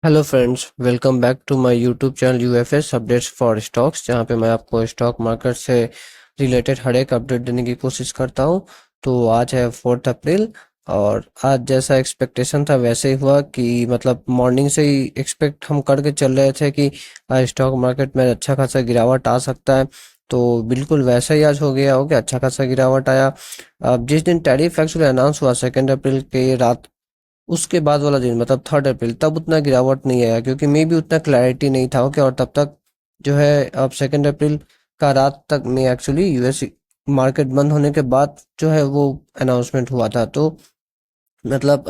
Hello friends, welcome back to my YouTube channel UFS updates for stocks, जहां पे मैं आपको स्टॉक मार्केट से रिलेटेड हर एक अपडेट देने की कोशिश करता हूं। तो आज है 4 अप्रैल और आज जैसा एक्सपेक्टेशन था वैसे ही हुआ कि मतलब मॉर्निंग से ही एक्सपेक्ट हम करके चल रहे थे कि आज स्टॉक मार्केट में अच्छा खासा गिरावट आ सकता है। तो बिल्कुल वैसा ही आज हो गया, अच्छा खासा गिरावट आया। अब जिस दिन टैरिफ एक्चुअली अनाउंस हुआ 2 अप्रैल के रात, उसके बाद वाला दिन मतलब 3 अप्रैल, तब उतना गिरावट नहीं आया क्योंकि मे भी उतना क्लैरिटी नहीं था। ओके, और तब तक जो है अब 2 अप्रैल का रात तक में एक्चुअली यूएस मार्केट बंद होने के बाद जो है वो अनाउंसमेंट हुआ था। तो मतलब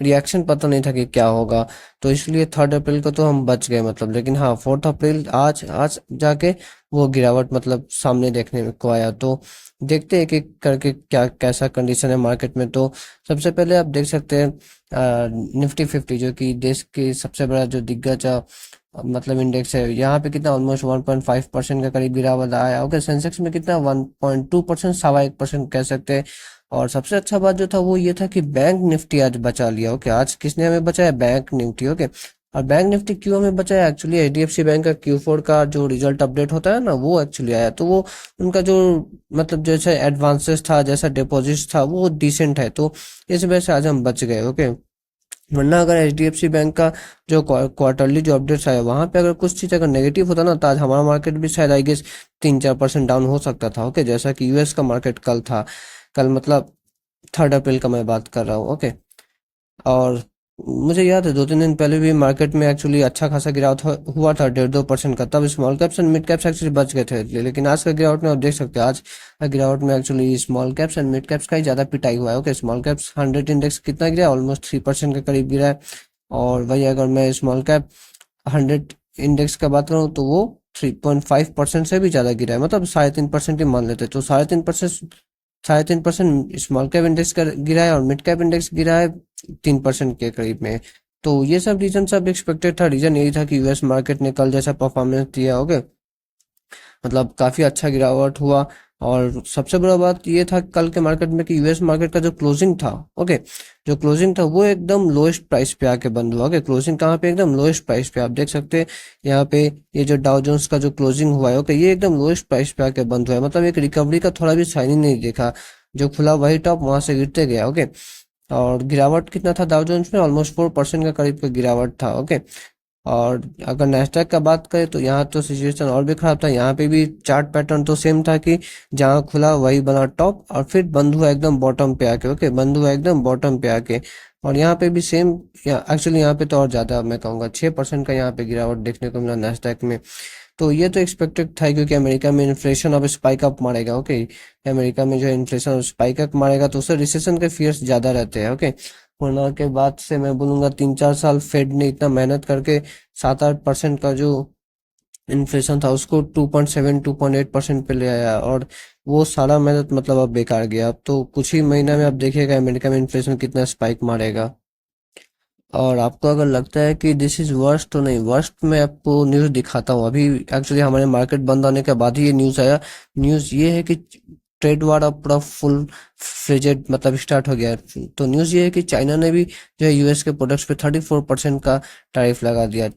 रिएक्शन पता नहीं था कि क्या होगा। तो इसलिए 3 अप्रैल को तो हम बच गए मतलब, लेकिन हाँ 4 अप्रैल आज आज जाके वो गिरावट मतलब सामने देखने को आया। तो देखते हैं एक एक करके क्या कैसा कंडीशन है मार्केट में। तो सबसे पहले आप देख सकते हैं निफ्टी 50 जो कि देश के सबसे बड़ा जो दिग्गज मतलब इंडेक्स है, यहाँ पे कितना ऑलमोस्ट 1.5% के करीब गिरावट आया। ओके, सेंसेक्स में कितना 1.2%, 1.25% कह सकते हैं। और सबसे अच्छा बात जो था वो ये था कि बैंक निफ्टी आज बचा लिया। ओके, आज किसने हमें बचाया? Bank Nifty. ओके, और बैंक निफ्टी क्यों हमें बचाया? एक्चुअली एचडीएफसी बैंक का Q4 का जो रिजल्ट अपडेट होता है ना, वो एक्चुअली आया। तो वो उनका जो मतलब जैसे एडवांसेस था, जैसा डिपॉजिट्स था, वो डिसेंट है। तो इस वजह से आज हम बच गए। ओके, वरना अगर एचडीएफसी बैंक का जो क्वार्टरली जो अपडेट्स आया वहां पे अगर कुछ चीज अगर नेगेटिव होता ना, तो आज हमारा मार्केट भी शायद आई गेस 3-4% डाउन हो सकता था। ओके, जैसा कि यूएस का मार्केट कल था। कल मतलब 3 अप्रैल का मैं बात कर रहा हूँ। ओके, और मुझे याद है 2-3 दिन पहले भी मार्केट में एक्चुअली अच्छा खासा गिरावट हुआ था 1.5-2% का। तब small caps and mid caps actually बच गए थे, लेकिन आज का गिरावट में आप देख सकते हैं, आज का गिरावट में actually small caps and mid caps का ही ज्यादा पिटाई हुआ है। ओके, स्मॉल कैप्स 100 इंडेक्स कितना गिरा? ऑलमोस्ट 3% के करीब गिरा है। और वही अगर मैं स्मॉल कैप 100 इंडेक्स का बात करूँ तो वो 3.5% से भी ज्यादा गिरा है, मतलब 3.5% ही मान लेते। तो 3.5% स्मॉल कैप इंडेक्स का गिरा है और मिड कैप इंडेक्स गिरा है 3% के करीब में। तो ये सब रीजन सब एक्सपेक्टेड था। रीजन यही था कि यूएस मार्केट ने कल जैसा परफॉर्मेंस दिया। ओके, मतलब काफी अच्छा गिरावट हुआ। और सबसे बड़ा बात ये था कल के मार्केट में कि यूएस मार्केट का जो क्लोजिंग था, ओके, जो क्लोजिंग था वो एकदम लोएस्ट प्राइस पे आके बंद हुआ। ओके, क्लोजिंग कहाँ पे? एकदम लोएस्ट प्राइस पे। आप देख सकते हैं यहाँ पे ये जो डाउ जोन्स का जो क्लोजिंग हुआ है, ओके, ये एकदम लोएस्ट प्राइस पे आके बंद हुआ है। मतलब एक रिकवरी का थोड़ा भी साइन ही नहीं देखा। जो खुला वही टॉप वहां से गिरते गया। ओके, और गिरावट कितना था डाउ जोन्स में? ऑलमोस्ट 4% का करीब का गिरावट था। ओके, और अगर नैस्डैक का बात करें तो यहाँ तो सिचुएशन और भी खराब था। यहाँ पे भी चार्ट पैटर्न तो सेम था कि जहाँ खुला वही बना टॉप और फिर बंद हुआ एकदम बॉटम पे आके। ओके, बंद हुआ एकदम बॉटम पे आके। और यहाँ पे भी सेम, एक्चुअली यहाँ पे तो और ज्यादा मैं कहूँगा 6% का यहाँ पे गिरावट देखने को मिला नैस्डैक में। तो ये तो एक्सपेक्टेड था क्योंकि अमेरिका में इन्फ्लेशन अब स्पाइक अप मारेगा। ओके, अमेरिका में जो इन्फ्लेशन स्पाइक अप मारेगा तो उससे रिसेशन के फियर्स ज्यादा रहते हैं। ओके, कोरोना के बाद से मैं बोलूंगा 3-4 साल फेड ने इतना मेहनत करके 7-8% का जो इन्फ्लेशन था उसको 2.7 2.8% पे ले आया, और वो सारा मेहनत मतलब अब बेकार गया। अब तो कुछ ही महीना में आप देखिएगा अमेरिका में इन्फ्लेशन कितना स्पाइक मारेगा। और आपको अगर लगता है कि दिस इज वर्स्ट, तो नहीं, वर्स्ट मैं आपको न्यूज़ दिखाता हूँ। अभी एक्चुअली हमारे मार्केट बंद होने के बाद ही ये न्यूज़ आया। न्यूज़ ये है कि ट्रेड वार अब पूरा फुल फ्लेजेड मतलब स्टार्ट हो गया है। तो न्यूज़ ये है कि चाइना ने भी जो है यूएस के प्रोडक्ट्स पे 34% का टैरिफ लगा दिया।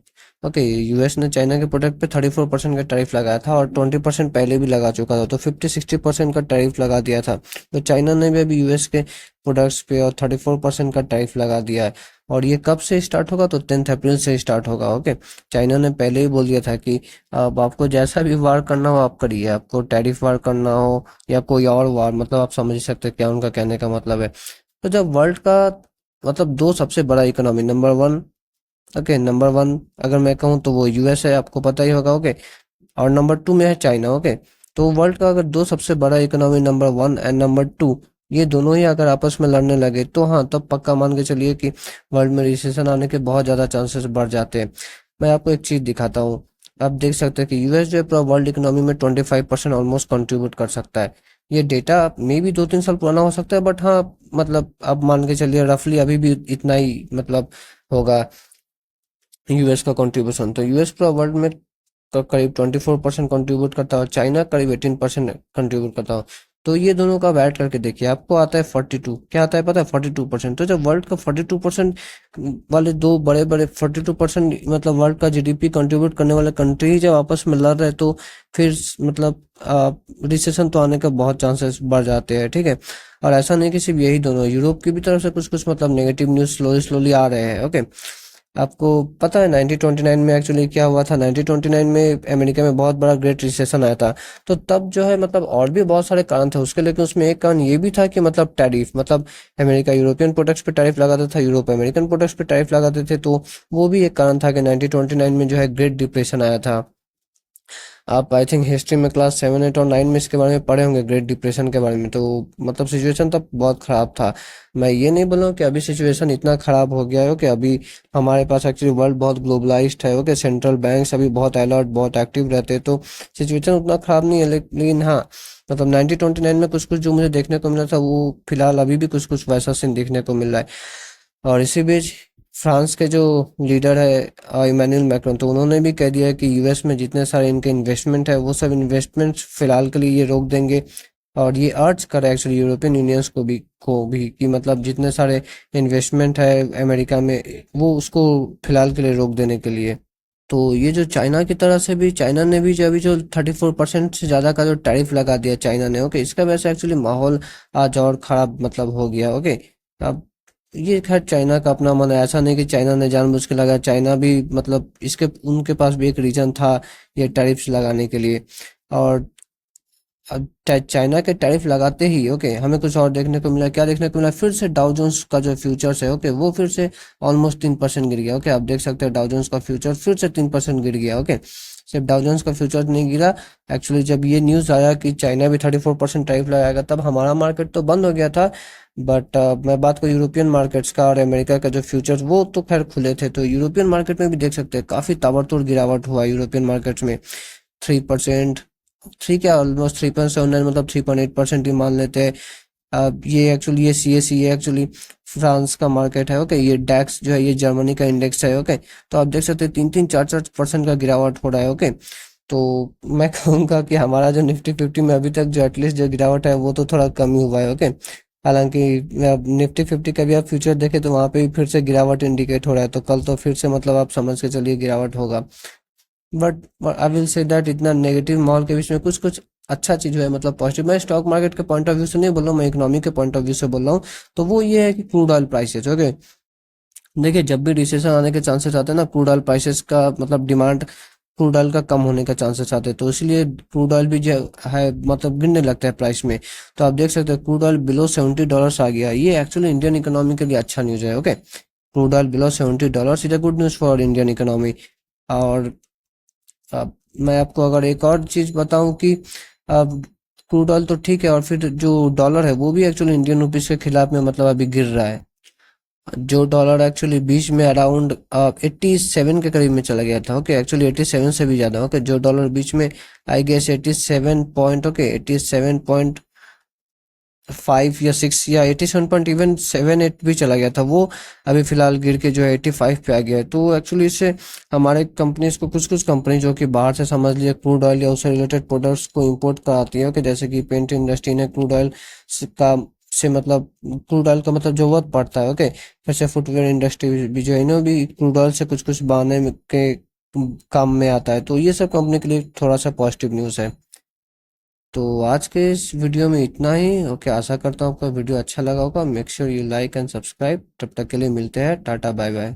ओके, यूएस ने चाइना के प्रोडक्ट पे 34% का टैरिफ लगाया था और 20% पहले भी लगा चुका था, तो 50-60% का टैरिफ लगा दिया था। तो चाइना ने भी अभी यूएस के प्रोडक्ट्स पे और 34% का टैरिफ लगा दिया है। और ये कब से स्टार्ट होगा? तो 10 अप्रैल से स्टार्ट होगा। ओके, चाइना ने पहले ही बोल दिया था कि अब आपको जैसा भी वार करना हो आप करिए, आपको टैरिफ वार करना हो या कोई और वार, मतलब आप समझ ही सकते हैं क्या उनका कहने का मतलब है। तो जब वर्ल्ड का मतलब दो सबसे बड़ा economy, number one, okay, number one अगर मैं कहूँ तो वो यूएस है, आपको पता ही होगा। ओके, और नंबर टू में है चाइना। ओके, तो वर्ल्ड का अगर दो सबसे बड़ा economy number one and number two, ये दोनों ही अगर आपस में लड़ने लगे तो हाँ, तब पक्का मान के चलिए कि वर्ल्ड में रिसेशन आने के बहुत ज्यादा चांसेस बढ़ जाते हैं। मैं आपको एक चीज दिखाता हूँ। आप देख सकते हैं कि यूएस जो है पूरा वर्ल्ड इकोनॉमी में 25% ऑलमोस्ट कंट्रीब्यूट कर सकता है। ये डेटा मे भी 2-3 साल पुराना हो सकता है, बट हाँ, मतलब अब मान के चलिए रफली अभी भी इतना ही मतलब होगा यूएस का कंट्रीब्यूशन। तो यूएस पूरा वर्ल्ड में करीब 24% कंट्रीब्यूट करता है और चाइना करीब 18% कंट्रीब्यूट करता है। तो ये दोनों का आप ऐड करके देखिए, आपको आता है 42, क्या आता है पता है, 42%। तो जब वर्ल्ड का 42% वाले दो बड़े बड़े 42% मतलब वर्ल्ड का जीडीपी कंट्रीब्यूट करने वाले कंट्री जब आपस में लड़ रहे, तो फिर मतलब रिसेशन तो आने का बहुत चांसेस बढ़ जाते हैं, ठीक है। और ऐसा नहीं कि सिर्फ यही दोनों, यूरोप की भी तरफ से कुछ कुछ मतलब नेगेटिव न्यूज स्लोली स्लोली आ रहे हैं, ओके। आपको पता है 1929 में एक्चुअली क्या हुआ था, 1929 में अमेरिका में बहुत बड़ा ग्रेट रिसेशन आया था। तो तब जो है मतलब और भी बहुत सारे कारण थे उसके, लेकिन उसमें एक कारण ये भी था कि मतलब टैरिफ, मतलब अमेरिका यूरोपियन प्रोडक्ट्स पे टैरिफ लगाता था, यूरोप अमेरिकन प्रोडक्ट्स पे टैरिफ लगाते थे। तो वो भी एक कारण था कि 1929 में जो है ग्रेट डिप्रेशन आया था। आप आई थिंक हिस्ट्री में क्लास 7, 8 और 9 में इसके बारे में पढ़े होंगे, ग्रेट डिप्रेशन के बारे में। तो मतलब सिचुएशन तब बहुत ख़राब था। मैं ये नहीं बोल रहा हूँ कि अभी सिचुएशन इतना ख़राब हो गया है कि अभी हमारे पास एक्चुअली वर्ल्ड बहुत ग्लोबलाइज्ड है, ओके, सेंट्रल बैंक्स अभी बहुत अलर्ट बहुत एक्टिव रहते हैं, तो सिचुएशन उतना ख़राब नहीं है। लेकिन हाँ, मतलब 1929 में कुछ कुछ जो मुझे देखने को मिला था, वो फिलहाल अभी भी कुछ कुछ वैसा सीन देखने को मिल रहा है। और इसी बीच फ्रांस के जो लीडर है इमैनुअल मैक्रोन, तो उन्होंने भी कह दिया है कि यूएस में जितने सारे इनके इन्वेस्टमेंट है वो सब इन्वेस्टमेंट फिलहाल के लिए ये रोक देंगे। और ये अर्ज करे एक्चुअली यूरोपियन यूनियंस को भी कि मतलब जितने सारे इन्वेस्टमेंट है अमेरिका में, वो उसको फिलहाल के लिए रोक देने के लिए। तो ये जो चाइना की तरह से भी, चाइना ने भी जो अभी जो 34% से ज़्यादा का जो टैरिफ लगा दिया चाइना ने, ओके, इसका वजह से एक्चुअली माहौल आज और ख़राब मतलब हो गया, ओके। अब ये खैर चाइना का अपना मन है, ऐसा नहीं कि चाइना ने जानबूझ के लगा, चाइना भी मतलब इसके उनके पास भी एक रीजन था ये टैरिफ्स लगाने के लिए। और अब चाइना के टैरिफ लगाते ही, ओके, हमें कुछ और देखने को मिला, क्या देखने को मिला, फिर से डाउ जोन्स का जो फ्यूचर्स है, ओके, वो फिर से ऑलमोस्ट 3% गिर गया, ओके। आप देख सकते हैं डाउ जोन्स का फ्यूचर फिर से 3% गिर गया, ओके। सिर्फ डाउ जोन्स का फ्यूचर नहीं गिरा, एक्चुअली जब ये न्यूज़ आया कि चाइना भी 34% टैरिफ लगाएगा, तब हमारा मार्केट तो बंद हो गया था। बट मैं बात करूँ यूरोपियन मार्केट्स का और अमेरिका का जो फ्यूचर, वो तो खैर खुले थे। तो यूरोपियन मार्केट में भी देख सकते हैं काफ़ी ताबड़तोड़ गिरावट हुआ यूरोपियन मार्केट्स में। 3%, थ्री क्या, ऑलमोस्ट 3.79, मतलब 3.8% ही मान लेते हैं। अब ये एक्चुअली ये CAC ये एक्चुअली फ्रांस का मार्केट है, ओके। ये डैक्स जो है ये जर्मनी का इंडेक्स है, ओके। तो आप देख सकते हैं 3-3, 4-4% का गिरावट हो रहा है, ओके। तो मैं कहूँगा कि हमारा जो निफ्टी 50 में अभी तक जो एटलीस्ट जो गिरावट है वो तो थोड़ा कम ही हुआ है, ओके। हालांकि निफ्टी 50 का भी आप फ्यूचर देखें तो वहाँ पे भी फिर से गिरावट इंडिकेट हो रहा है, तो कल तो फिर से मतलब आप समझ के चलिए गिरावट होगा। But I will say that इतना नेगेटिव माहौल के बीच में कुछ कुछ अच्छा चीज है, मतलब पॉजिटिव। मैं स्टॉक मार्केट के पॉइंट ऑफ व्यू से नहीं बोल रहा हूँ, मैं इकोनॉमी के पॉइंट ऑफ व्यू से बोल रहा हूँ। तो वो ये है कि क्रूड ऑयल प्राइसेस, ओके, देखिए जब भी रिसेशन आने के चांसेस आते हैं ना, क्रूड ऑयल प्राइसेस का मतलब डिमांड क्रूड ऑयल का कम होने का चांसेस आते हैं, तो इसलिए क्रूड ऑयल भी जो है मतलब गिरने लगता है प्राइस में। तो आप देख सकते हैं क्रूड ऑयल बिलो $70 आ गया, ये एक्चुअली इंडियन इकोनॉमी के लिए अच्छा न्यूज़ है, okay. Crude oil below $70 is a good news for Indian economy. और अब मैं आपको अगर एक और चीज बताऊं कि अब क्रूड ऑयल तो ठीक है, और फिर जो डॉलर है वो भी एक्चुअली इंडियन रुपीस के खिलाफ में मतलब अभी गिर रहा है। जो डॉलर एक्चुअली बीच में अराउंड 87 के करीब में चला गया था, ओके, एक्चुअली 87 से भी ज्यादा, ओके। जो डॉलर बीच में आई गेस 87 पॉइंट, ओके, 87.5 या 6 या 87.7 8 भी चला गया था, वो अभी फिलहाल गिर के जो है 85 पे आ गया है। तो एक्चुअली इससे हमारे कंपनीज को, कुछ कुछ कंपनी जो कि बाहर से समझ लिया क्रूड ऑयल या उससे रिलेटेड प्रोडक्ट्स को इंपोर्ट कराती है, ओके, जैसे कि पेंट इंडस्ट्री ने क्रूड ऑयल का से मतलब क्रूड ऑयल का मतलब जरूरत पड़ता है, ओके। फिर से फुटवेयर इंडस्ट्री भी जो है, इन्हों भी क्रूड ऑयल से कुछ कुछ के काम में आता है। तो ये सब कंपनी के लिए थोड़ा सा पॉजिटिव न्यूज़ है। तो आज के इस वीडियो में इतना ही, ओके। आशा करता हूँ आपको वीडियो अच्छा लगा होगा। Make sure you like and subscribe. तब तक के लिए मिलते हैं, टाटा बाय बाय।